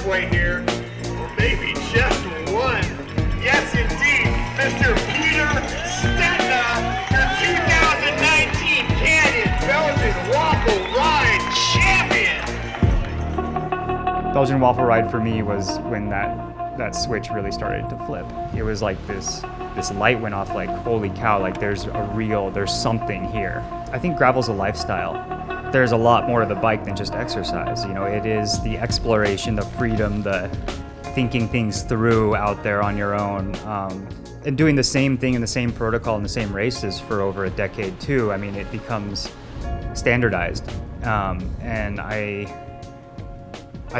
halfway here, or maybe just one. Yes, indeed, Mr. Pete Stetina, your 2019 Canyon Belgian Waffle Ride champion. Belgian Waffle Ride for me was when that switch really started to flip. It was like this light went off, like, holy cow, like there's something here. I think gravel's a lifestyle. There's a lot more to the bike than just exercise. You know, it is the exploration, the freedom, the thinking things through out there on your own, and doing the same thing in the same protocol in the same races for over a decade too. I mean, it becomes standardized, and I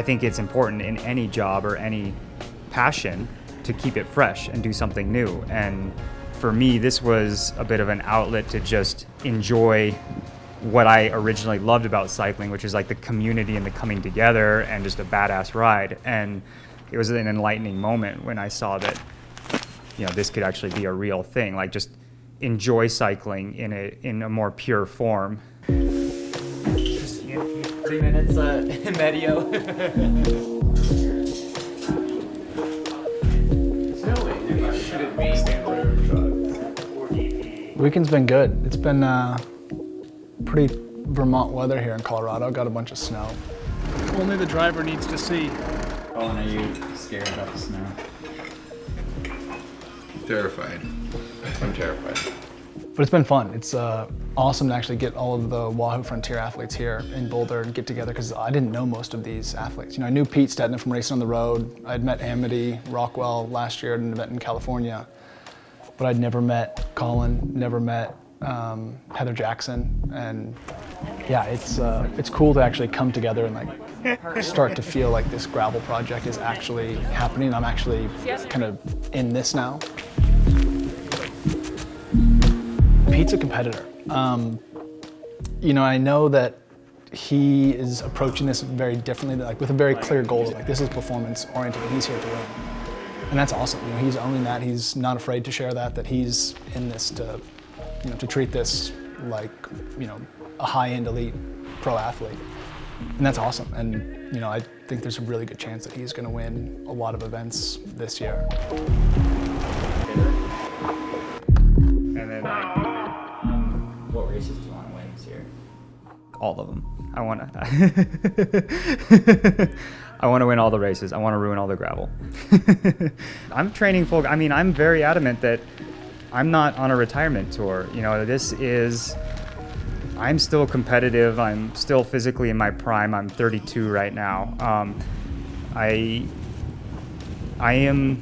think it's important in any job or any passion to keep it fresh and do something new. And for me, this was a bit of an outlet to just enjoy what I originally loved about cycling, which is like the community and the coming together and just a badass ride. And it was an enlightening moment when I saw that, you know, this could actually be a real thing. Like, just enjoy cycling in a more pure form. Just 3 minutes medio. Weekend's been good. It's been pretty Vermont weather here in Colorado. Got a bunch of snow. Only the driver needs to see. Colin, are you scared about the snow? Terrified. I'm terrified. But it's been fun. It's awesome to actually get all of the Wahoo Frontier athletes here in Boulder and get together, because I didn't know most of these athletes. You know, I knew Pete Stetina from racing on the road. I'd met Amity Rockwell last year at an event in California, but I'd never met Colin, never met Heather Jackson. And yeah, it's cool to actually come together and like start to feel like this gravel project is actually happening. I'm actually kind of in this now. Pete's a competitor. You know, I know that he is approaching this very differently, like with a very clear goal. Like, this is performance oriented and he's here to win. And that's awesome. You know, he's owning that. He's not afraid to share that he's in this to, you know, to treat this like, you know, a high-end elite pro athlete. And that's awesome. And, you know, I think there's a really good chance that he's going to win a lot of events this year. And then, What races do you want to win this year? all of them. I want to win all the races. I want to ruin all the gravel. I'm training full. I mean, I'm very adamant that I'm not on a retirement tour. You know, I'm still competitive. I'm still physically in my prime. I'm 32 right now. I am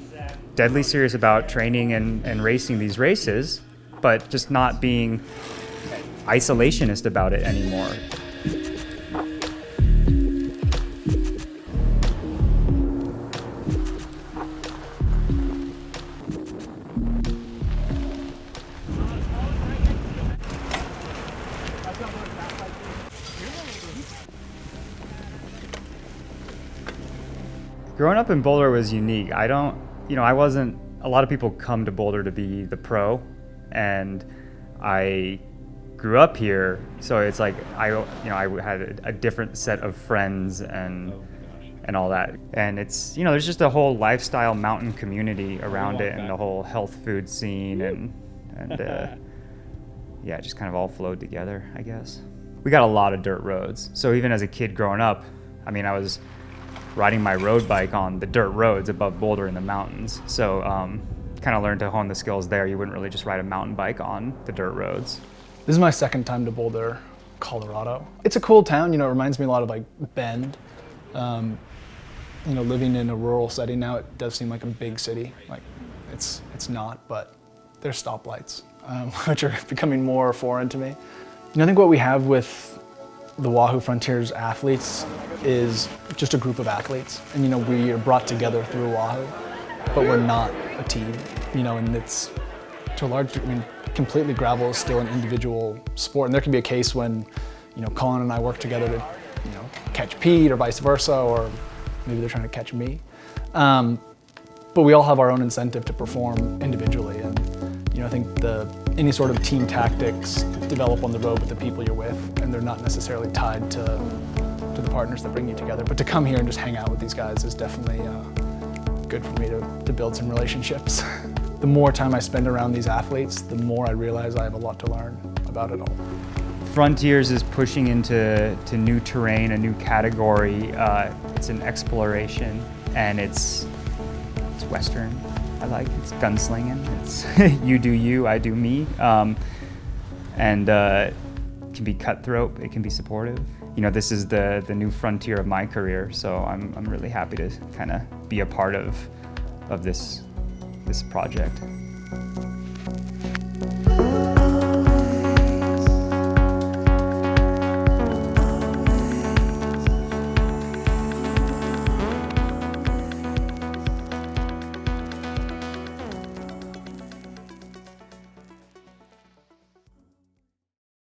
deadly serious about training and racing these races, but just not being isolationist about it anymore. Growing up in Boulder was unique. A lot of people come to Boulder to be the pro, and I grew up here, so it's like I had a different set of friends and all that. And it's, there's just a whole lifestyle mountain community around it, and the whole health food scene, and yeah, it just kind of all flowed together, I guess. We got a lot of dirt roads, so even as a kid growing up, I was riding my road bike on the dirt roads above Boulder in the mountains. So kind of learned to hone the skills there. You wouldn't really just ride a mountain bike on the dirt roads. This is my second time to Boulder, Colorado. It's a cool town. It reminds me a lot of like Bend. Living in a rural setting now, it does seem like a big city. Like it's not, but there's stoplights, which are becoming more foreign to me. I think what we have with the Wahoo Frontiers athletes is just a group of athletes, and we are brought together through Wahoo, but we're not a team, and it's to a large degree, completely gravel is still an individual sport, and there can be a case when, Colin and I work together to, catch Pete or vice versa, or maybe they're trying to catch me. But we all have our own incentive to perform individually, and I think any sort of team tactics develop on the road with the people you're with, and they're not necessarily tied to the partners that bring you together. But to come here and just hang out with these guys is definitely good for me to build some relationships. The more time I spend around these athletes, the more I realize I have a lot to learn about it all. Frontiers is pushing into new terrain, a new category. It's an exploration, and it's Western. It's gunslinging. It's you do you, I do me, and it can be cutthroat. It can be supportive. You know, this is the new frontier of my career, so I'm really happy to kind of be a part of this project.